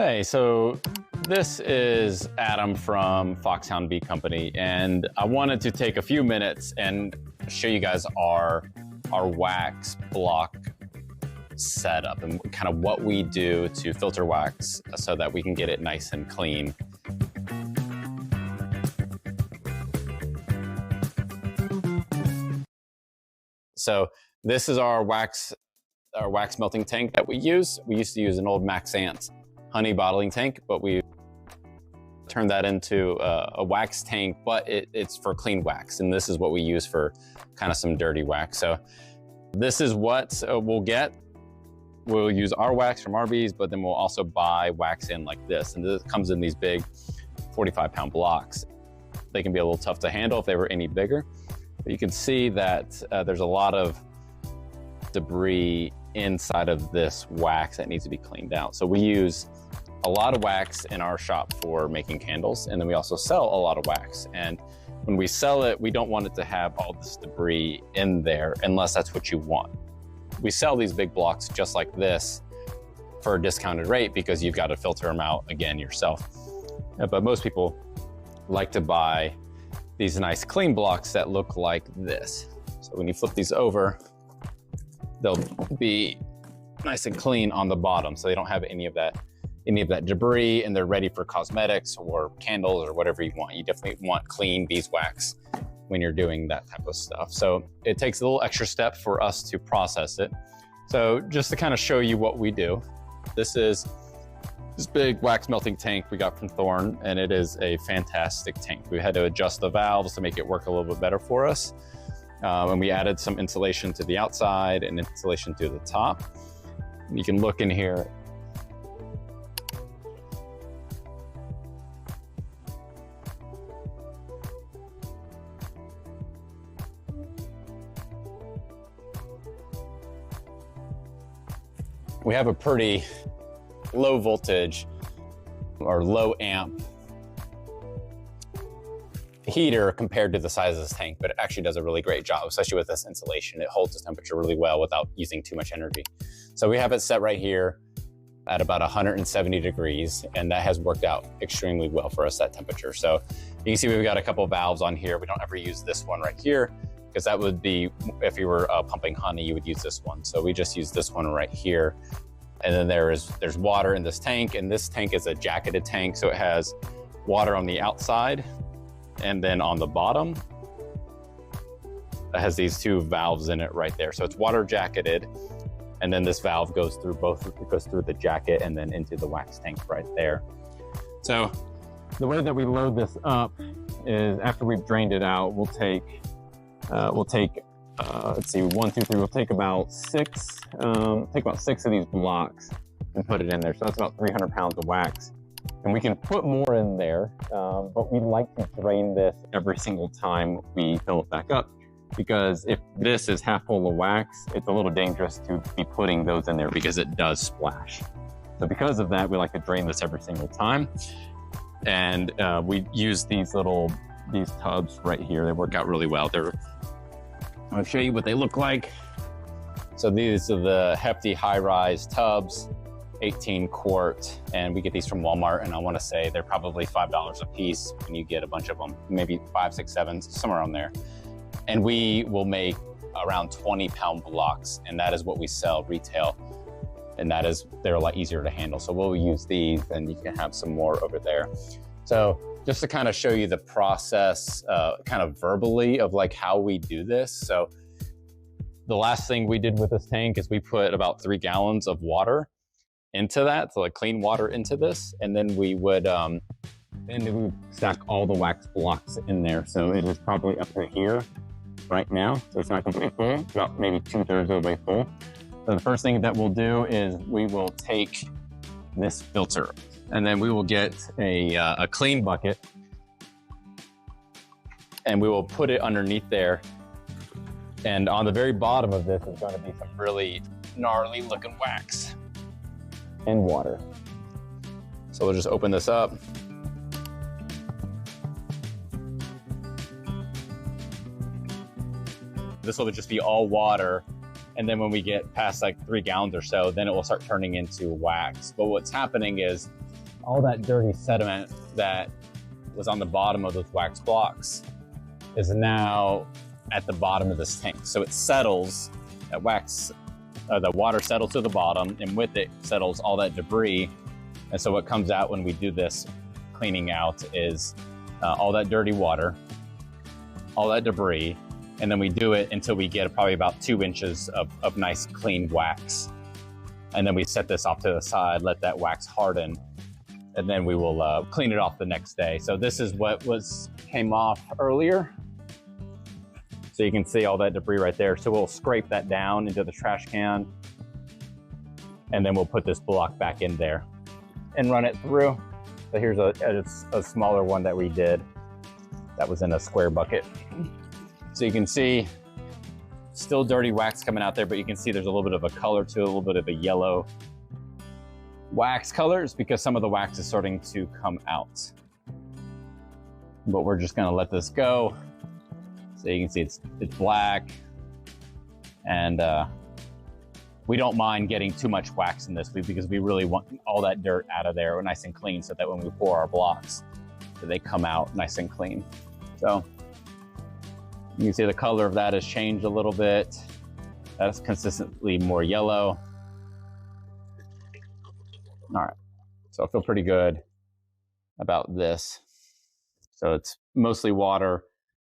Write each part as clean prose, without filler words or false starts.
Hey, so this is Adam from Foxhound Bee Company, and I wanted to take a few minutes and show you guys our wax block setup and kind of what we do to filter wax so that we can get it nice and clean. So this is our wax melting tank that we use. We used to use an old Maxant honey bottling tank, but we turned that into a wax tank, but it's for clean wax. And this is what we use for kind of some dirty wax. So this is what we'll get. We'll use our wax from our bees, but then we'll also buy wax in like this. And this comes in these big 45-pound blocks. They can be a little tough to handle if they were any bigger. But you can see that there's a lot of debris inside of this wax that needs to be cleaned out. So we use a lot of wax in our shop for making candles, and then we also sell a lot of wax. And when we sell it, we don't want it to have all this debris in there unless that's what you want. We sell these big blocks just like this for a discounted rate because you've got to filter them out again yourself. But most people like to buy these nice clean blocks that look like this. So when you flip these over, they'll be nice and clean on the bottom, so they don't have any of that debris, and they're ready for cosmetics or candles or whatever you want. You definitely want clean beeswax when you're doing that type of stuff. So it takes a little extra step for us to process it. So just to kind of show you what we do, this is this big wax melting tank we got from Thorn, and it is a fantastic tank. We had to adjust the valves to make it work a little bit better for us. And we added some insulation to the outside and insulation to the top. You can look in here. We have a pretty low voltage or low amp heater compared to the size of this tank, but it actually does a really great job, especially with this insulation. It holds the temperature really well without using too much energy. So we have it set right here at about 170 degrees, and that has worked out extremely well for us, that temperature. So you can see we've got a couple of valves on here. We don't ever use this one right here because that would be, if you were pumping honey, you would use this one. So we just use this one right here. And then there's water in this tank, and this tank is a jacketed tank, so it has water on the outside. And then on the bottom, it has these two valves in it right there. So it's water jacketed. And then this valve goes through the jacket and then into the wax tank right there. So the way that we load this up is after we've drained it out, we'll take let's see, 1, 2, 3, we'll take about six of these blocks and put it in there. So that's about 300 pounds of wax. And we can put more in there, but we like to drain this every single time we fill it back up, because if this is half full of wax, it's a little dangerous to be putting those in there because it does splash. So because of that, we like to drain this every single time. And we use these tubs right here. They work out really well. I'll show you what they look like. So these are the hefty high-rise tubs, 18 quart, and we get these from Walmart, and I want to say they're probably $5 a piece when you get a bunch of them, maybe 5, 6, 7, somewhere on there. And we will make around 20-pound blocks, and that is what we sell retail, and they're a lot easier to handle. So we'll use these, and you can have some more over there. So just to kind of show you the process kind of verbally of like how we do this. So the last thing we did with this tank is we put about 3 gallons of water into that, so like clean water into this, and then we would stack all the wax blocks in there. So it is probably up to here right now, so it's not completely full. It's about maybe 2/3 of the way full. So the first thing that we'll do is we will take this filter, and then we will get a clean bucket, and we will put it underneath there. And on the very bottom of this is going to be some really gnarly looking wax and water. So we'll just open this up. This will just be all water. And then when we get past like 3 gallons or so, then it will start turning into wax. But what's happening is all that dirty sediment that was on the bottom of those wax blocks is now at the bottom of this tank. So it settles, that wax, the water settles to the bottom, and with it settles all that debris. And so what comes out when we do this cleaning out is all that dirty water, all that debris, and then we do it until we get probably about 2 inches of nice clean wax. And then we set this off to the side, let that wax harden, and then we will clean it off the next day. So this is what came off earlier. So you can see all that debris right there. So we'll scrape that down into the trash can, and then we'll put this block back in there and run it through. So here's a smaller one that we did that was in a square bucket. So you can see still dirty wax coming out there, but you can see there's a little bit of a color to it, a little bit of a yellow wax colors because some of the wax is starting to come out. But we're just gonna let this go. So you can see it's black, and we don't mind getting too much wax in this because we really want all that dirt out of there nice and clean, so that when we pour our blocks, that they come out nice and clean. So you can see the color of that has changed a little bit. That's consistently more yellow. All right, so I feel pretty good about this. So it's mostly water,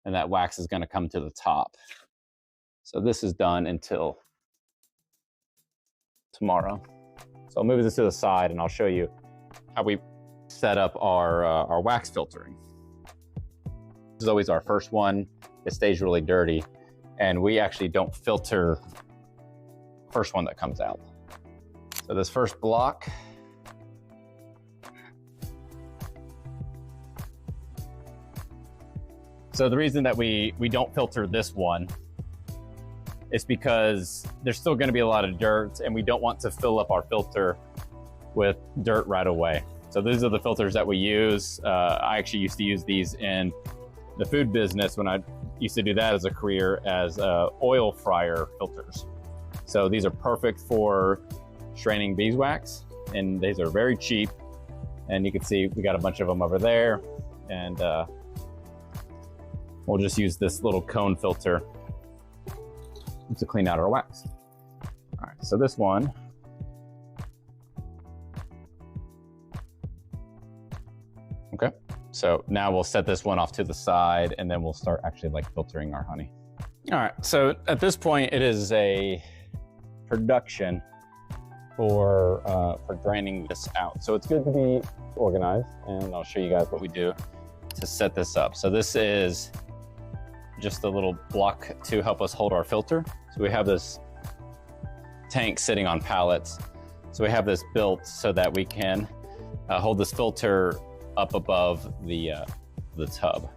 and that wax is gonna come to the top. So this is done until tomorrow. So I'll move this to the side and I'll show you how we set up our wax filtering. This is always our first one. It stays really dirty, and we actually don't filter the first one that comes out. So this first block, so the reason that we don't filter this one is because there's still gonna be a lot of dirt, and we don't want to fill up our filter with dirt right away. So these are the filters that we use. I actually used to use these in the food business when I used to do that as a career as oil fryer filters. So these are perfect for straining beeswax, and these are very cheap. And you can see we got a bunch of them over there, and we'll just use this little cone filter to clean out our wax. All right, so this one, okay. So now we'll set this one off to the side, and then we'll start actually like filtering our honey. All right, so at this point, it is a production for draining this out. So it's good to be organized, and I'll show you guys what we do to set this up. So this is just a little block to help us hold our filter. So we have this tank sitting on pallets. So we have this built so that we can hold this filter up above the tub.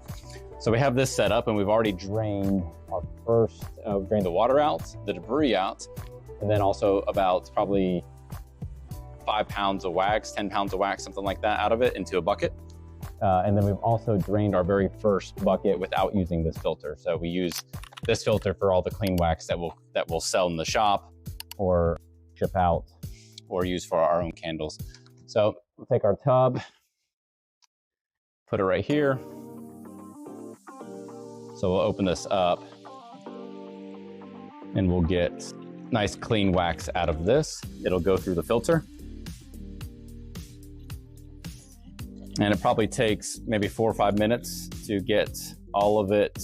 So we have this set up, and we've already drained our first, drained the water out, the debris out, and then also about probably 5 pounds of wax, 10 pounds of wax, something like that out of it into a bucket. And then we've also drained our very first bucket without using this filter. So we use this filter for all the clean wax that we'll sell in the shop or ship out or use for our own candles. So we'll take our tub, put it right here. So we'll open this up, and we'll get nice clean wax out of this. It'll go through the filter. And it probably takes maybe 4 or 5 minutes to get all of it,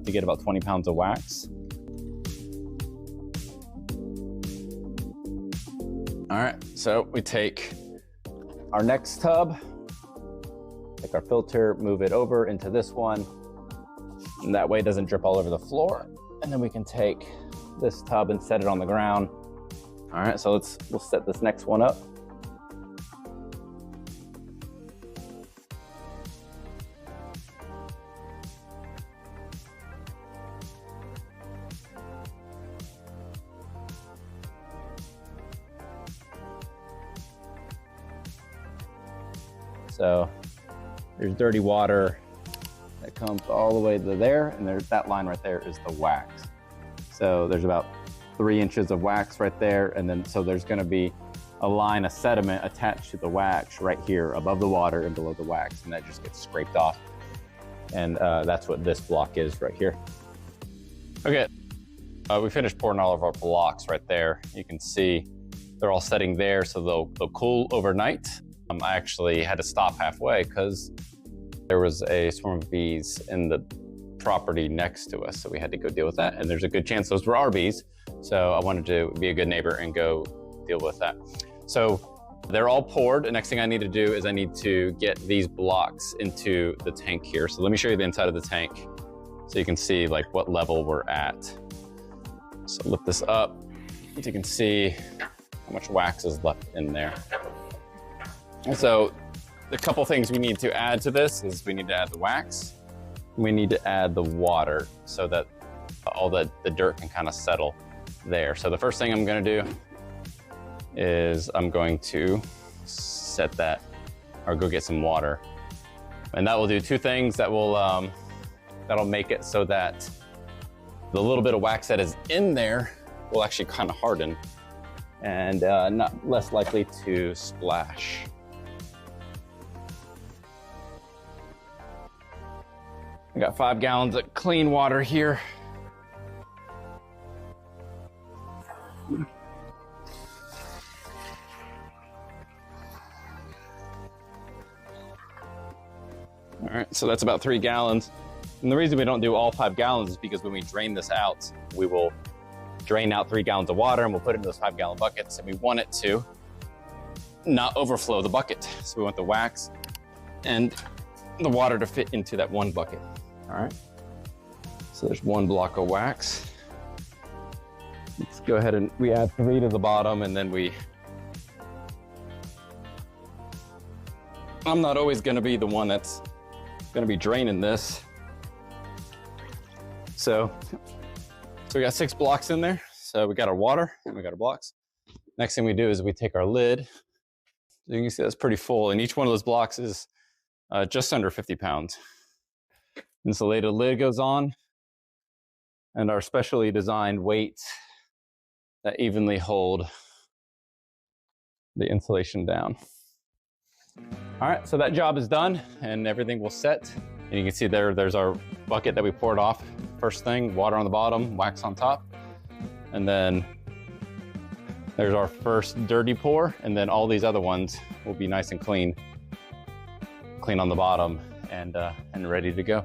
to get about 20 pounds of wax. All right, so we take our next tub, take our filter, move it over into this one, and that way it doesn't drip all over the floor. And then we can take this tub and set it on the ground. All right, so we'll set this next one up. So there's dirty water that comes all the way to there, and there's that line right there is the wax. So there's about 3 inches of wax right there, and then so there's going to be a line of sediment attached to the wax right here above the water and below the wax, and that just gets scraped off. And that's what this block is right here. Okay, we finished pouring all of our blocks right there. You can see they're all setting there, so they'll cool overnight. I actually had to stop halfway because there was a swarm of bees in the property next to us, so we had to go deal with that. And there's a good chance those were our bees, so I wanted to be a good neighbor and go deal with that. So they're all poured. The next thing I need to do is I need to get these blocks into the tank here. So let me show you the inside of the tank so you can see like what level we're at. So lift this up so you can see how much wax is left in there. And so the couple things we need to add to this is we need to add the wax. We need to add the water so that all the dirt can kind of settle there. So the first thing I'm going to do is I'm going to set that, or go get some water. And that will do two things. That will, that'll make it so that the little bit of wax that is in there will actually kind of harden and not less likely to splash. I got 5 gallons of clean water here. All right, so that's about 3 gallons. And the reason we don't do all 5 gallons is because when we drain this out, we will drain out 3 gallons of water and we'll put it in those 5-gallon buckets, and we want it to not overflow the bucket. So we want the wax and the water to fit into that one bucket. All right, so there's 1 block of wax. Let's go ahead and we add 3 to the bottom, and then I'm not always gonna be the one that's gonna be draining this. So we got 6 blocks in there. So we got our water and we got our blocks. Next thing we do is we take our lid. You can see that's pretty full, and each one of those blocks is just under 50 pounds. Insulated lid goes on, and our specially designed weights that evenly hold the insulation down. All right, so that job is done and everything will set. And you can see there's our bucket that we poured off. First thing, water on the bottom, wax on top. And then there's our first dirty pour, and then all these other ones will be nice and clean on the bottom and ready to go.